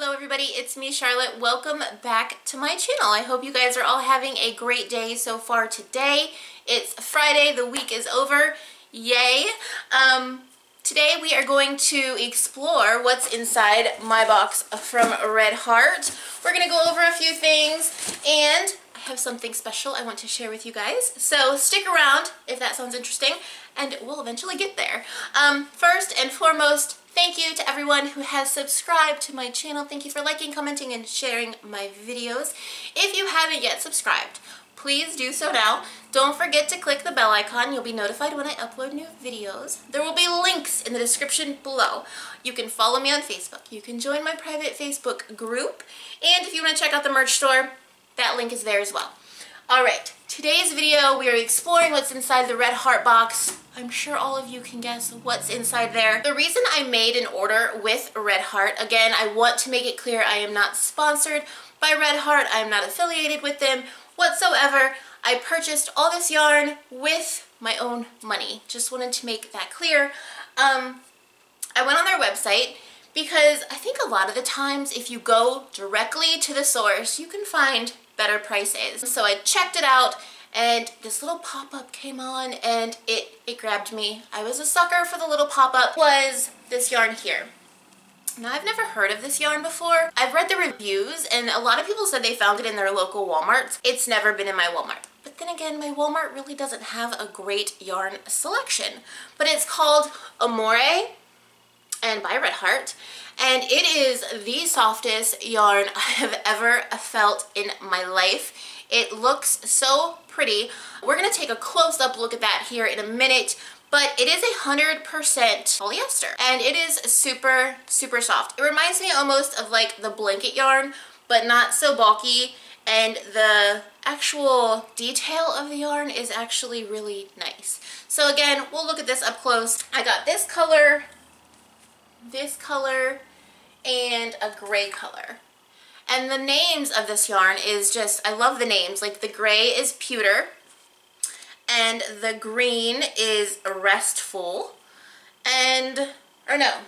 Hello everybody, it's me Charlotte. Welcome back to my channel. I hope you guys are all having a great day so far today. It's Friday, the week is over. Yay! Today we are going to explore what's inside my box from Red Heart. We're going to go over a few things and I have something special I want to share with you guys. So stick around if that sounds interesting and we'll eventually get there. First and foremost, thank you to everyone who has subscribed to my channel. Thank you for liking, commenting, and sharing my videos. If you haven't yet subscribed, please do so now. Don't forget to click the bell icon. You'll be notified when I upload new videos. There will be links in the description below. You can follow me on Facebook. You can join my private Facebook group. And if you want to check out the merch store, that link is there as well. Alright, today's video we are exploring what's inside the Red Heart box. I'm sure all of you can guess what's inside there. The reason I made an order with Red Heart, again, I want to make it clear I am not sponsored by Red Heart. I am not affiliated with them whatsoever. I purchased all this yarn with my own money. Just wanted to make that clear. I went on their website because I think a lot of the times if you go directly to the source, you can find better prices. So I checked it out and this little pop-up came on and it grabbed me. I was a sucker for the little pop-up. Was this yarn here. Now I've never heard of this yarn before. I've read the reviews and a lot of people said they found it in their local Walmarts. It's never been in my Walmart. But then again, my Walmart really doesn't have a great yarn selection. But it's called Amore and by Red Heart. And it is the softest yarn I have ever felt in my life. It looks so pretty. We're gonna take a close-up look at that here in a minute, but it is 100% polyester and it is super, super soft. It reminds me almost of like the blanket yarn, but not so bulky, and the actual detail of the yarn is actually really nice. So again, we'll look at this up close. I got this color, and a gray color. And the names of this yarn is just, I love the names. Like the gray is pewter, and the green is restful, and, or no,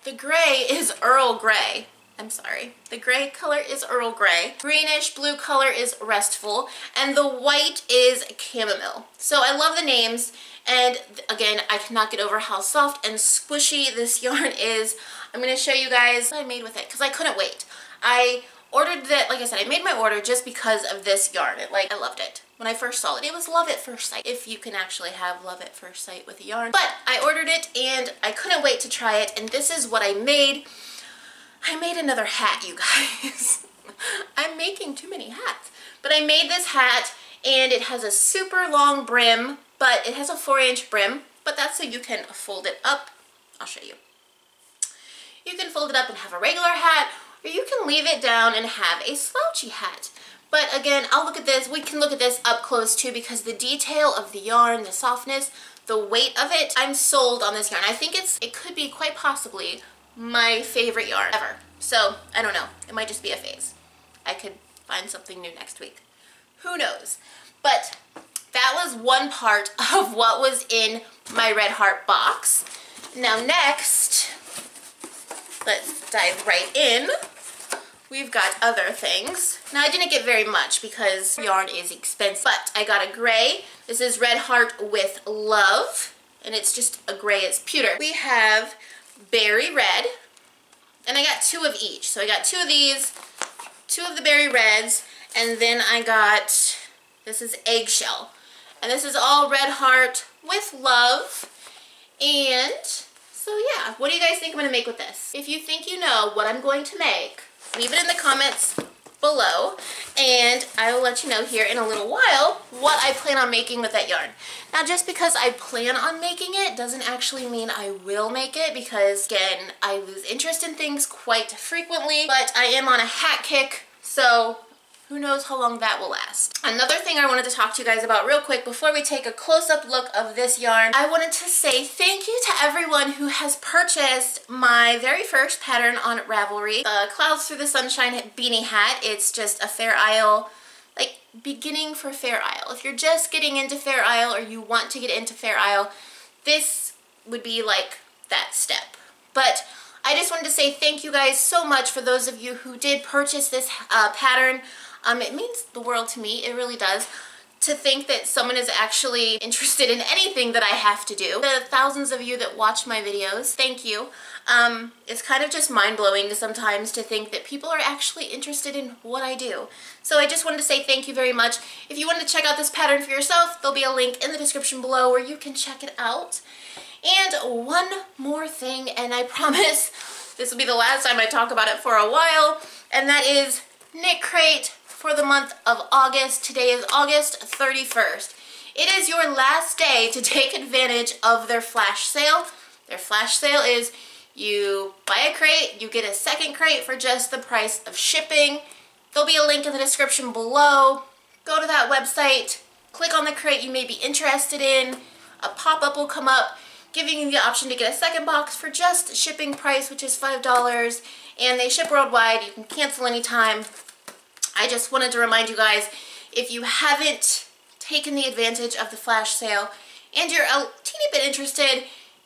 the gray is Earl Grey. I'm sorry. The gray color is Earl Grey. Greenish blue color is restful, and the white is chamomile. So I love the names, and again, I cannot get over how soft and squishy this yarn is. I'm going to show you guys what I made with it because I couldn't wait. I ordered that, like I said, I made my order just because of this yarn. I loved it. When I first saw it, it was love at first sight, if you can actually have love at first sight with a yarn. But I ordered it and I couldn't wait to try it, and this is what I made. I made another hat, you guys. I'm making too many hats. But I made this hat and it has a super long brim, but it has a 4-inch brim, but that's so you can fold it up. I'll show you. You can fold it up and have a regular hat, or you can leave it down and have a slouchy hat. But again, I'll look at this. We can look at this up close too because the detail of the yarn, the softness, the weight of it, I'm sold on this yarn. I think it could be quite possibly my favorite yarn ever. So, I don't know. It might just be a phase. I could find something new next week. Who knows? But that was one part of what was in my Red Heart box. Now next, let's dive right in. We've got other things. Now I didn't get very much because yarn is expensive, but I got a gray. This is Red Heart with Love, and it's just a gray, it's pewter. We have berry red, and I got 2 of each. So I got 2 of these, 2 of the berry reds, and then I got, this is eggshell. And this is all Red Heart with Love. And so yeah, what do you guys think I'm going to make with this? If you think you know what I'm going to make, leave it in the comments below, and I will let you know here in a little while what I plan on making with that yarn. Now just because I plan on making it doesn't actually mean I will make it, because again, I lose interest in things quite frequently, but I am on a hat kick, so who knows how long that will last. Another thing I wanted to talk to you guys about real quick before we take a close-up look of this yarn, I wanted to say thank you to everyone who has purchased my very first pattern on Ravelry, the Clouds Through the Sunshine beanie hat. It's just a Fair Isle, like beginning for Fair Isle. If you're just getting into Fair Isle or you want to get into Fair Isle, this would be like that step. But I just wanted to say thank you guys so much for those of you who did purchase this pattern. It means the world to me, it really does. To think that someone is actually interested in anything that I have to do. The thousands of you that watch my videos, thank you. It's kind of just mind-blowing sometimes to think that people are actually interested in what I do. So I just wanted to say thank you very much. If you wanted to check out this pattern for yourself, there'll be a link in the description below where you can check it out. And one more thing, and I promise this will be the last time I talk about it for a while, and that is Knit Crate for the month of August. Today is August 31st. It is your last day to take advantage of their flash sale. Their flash sale is you buy a crate, you get a second crate for just the price of shipping. There'll be a link in the description below. Go to that website, click on the crate you may be interested in. A pop-up will come up giving you the option to get a second box for just shipping price, which is $5, and they ship worldwide. You can cancel anytime. I just wanted to remind you guys, if you haven't taken the advantage of the flash sale and you're a teeny bit interested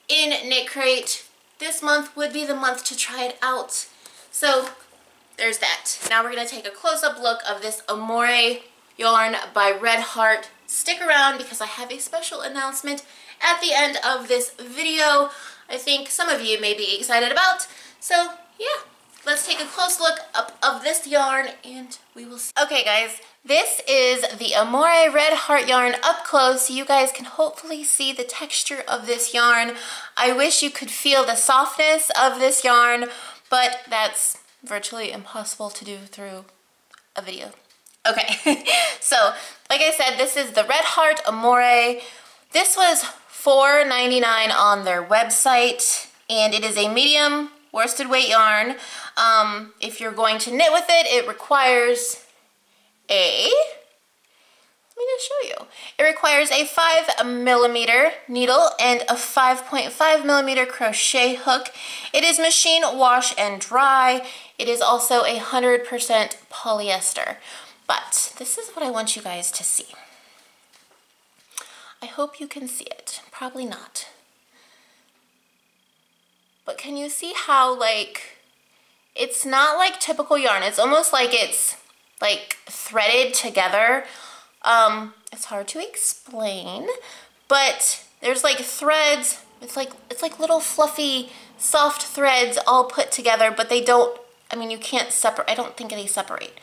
in Knit Crate, this month would be the month to try it out. So there's that. Now we're going to take a close-up look of this Amore yarn by REDHEART. Stick around because I have a special announcement at the end of this video I think some of you may be excited about. So yeah. Let's take a close look up of this yarn and we will see. Okay guys, this is the Amore REDHEART yarn up close so you guys can hopefully see the texture of this yarn. I wish you could feel the softness of this yarn, but that's virtually impossible to do through a video. Okay, so like I said, this is the REDHEART Amore. This was $4.99 on their website and it is a medium worsted weight yarn. If you're going to knit with it, it requires let me just show you. It requires a 5mm needle and a 5.5mm crochet hook. It is machine wash and dry. It is also 100% polyester. But this is what I want you guys to see. I hope you can see it. Probably not. But can you see how, like, it's not like typical yarn. It's almost like it's like threaded together. It's hard to explain, but there's like threads. It's like little fluffy, soft threads all put together, but they don't, I mean, you can't separate. I don't think they separate.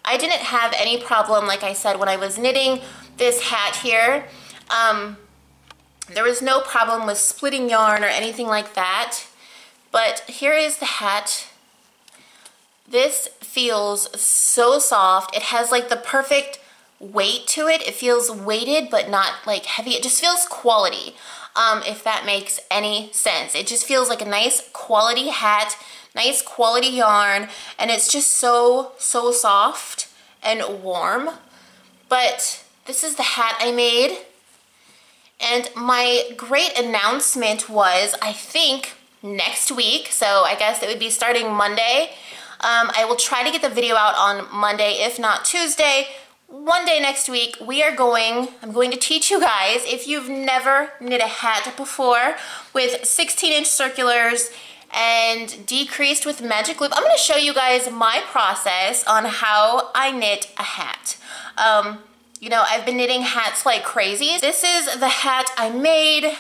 I didn't have any problem, like I said, when I was knitting this hat here. There was no problem with splitting yarn or anything like that. But here is the hat. This feels so soft. It has like the perfect weight to it. It feels weighted but not like heavy. It just feels quality, if that makes any sense. It just feels like a nice quality hat, nice quality yarn, and it's just so soft and warm. But this is the hat I made, and my great announcement was, I think, next week, so I guess it would be starting Monday. I will try to get the video out on Monday, if not Tuesday. One day next week, I'm going to teach you guys, if you've never knit a hat before, with 16-inch circulars and decreased with magic loop. I'm going to show you guys my process on how I knit a hat. You know, I've been knitting hats like crazy. This is the hat I made.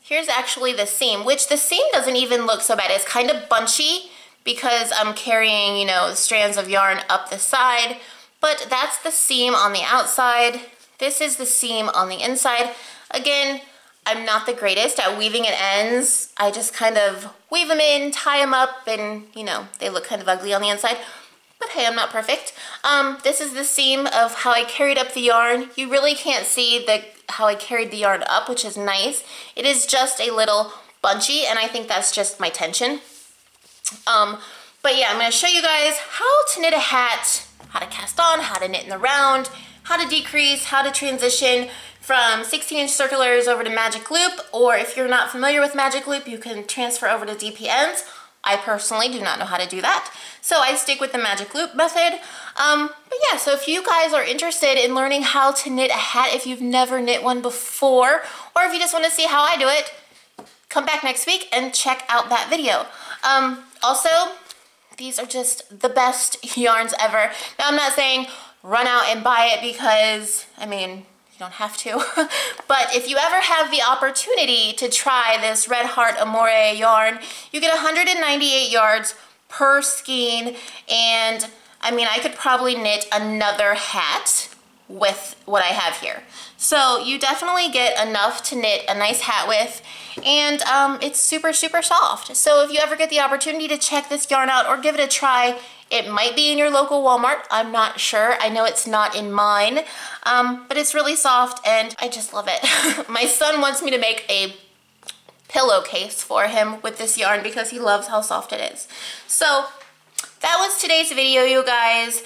Here's actually the seam, which the seam doesn't even look so bad. It's kind of bunchy because I'm carrying, you know, strands of yarn up the side, but that's the seam on the outside. This is the seam on the inside. Again, I'm not the greatest at weaving at ends. I just kind of weave them in, tie them up, and, you know, they look kind of ugly on the inside. But hey, I'm not perfect. This is the seam of how I carried up the yarn. You really can't see how I carried the yarn up, which is nice. It is just a little bunchy, and I think that's just my tension. But yeah, I'm going to show you guys how to knit a hat, how to cast on, how to knit in the round, how to decrease, how to transition from 16-inch circulars over to magic loop, or if you're not familiar with magic loop, you can transfer over to DPNs. I personally do not know how to do that, so I stick with the magic loop method. But yeah, so if you guys are interested in learning how to knit a hat if you've never knit one before, or if you just want to see how I do it, come back next week and check out that video. Also, these are just the best yarns ever. Now, I'm not saying run out and buy it because, I mean, you don't have to. But if you ever have the opportunity to try this Red Heart Amore yarn, you get 198 yards per skein. And I mean, I could probably knit another hat with what I have here. So you definitely get enough to knit a nice hat with, and it's super, super soft. So if you ever get the opportunity to check this yarn out or give it a try, it might be in your local Walmart. I'm not sure. I know it's not in mine, but it's really soft and I just love it. My son wants me to make a pillowcase for him with this yarn because he loves how soft it is. So that was today's video, you guys.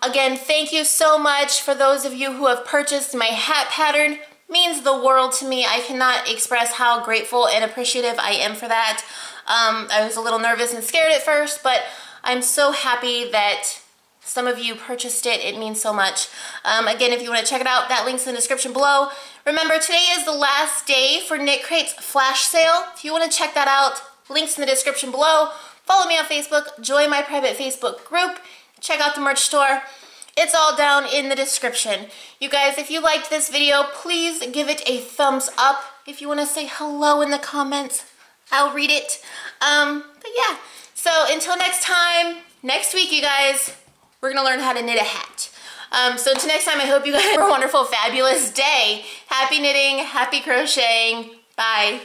Again, thank you so much for those of you who have purchased my hat pattern. It means the world to me. I cannot express how grateful and appreciative I am for that. I was a little nervous and scared at first, but I'm so happy that some of you purchased it. It means so much. Again, if you want to check it out, that link's in the description below. Remember, today is the last day for Knit Crate's flash sale. If you want to check that out, links in the description below. Follow me on Facebook, join my private Facebook group, check out the merch store. It's all down in the description. You guys, if you liked this video, please give it a thumbs up. If you want to say hello in the comments, I'll read it. But yeah, so until next time, next week, you guys, we're gonna learn how to knit a hat. So until next time, I hope you guys have a wonderful, fabulous day. Happy knitting, happy crocheting. Bye.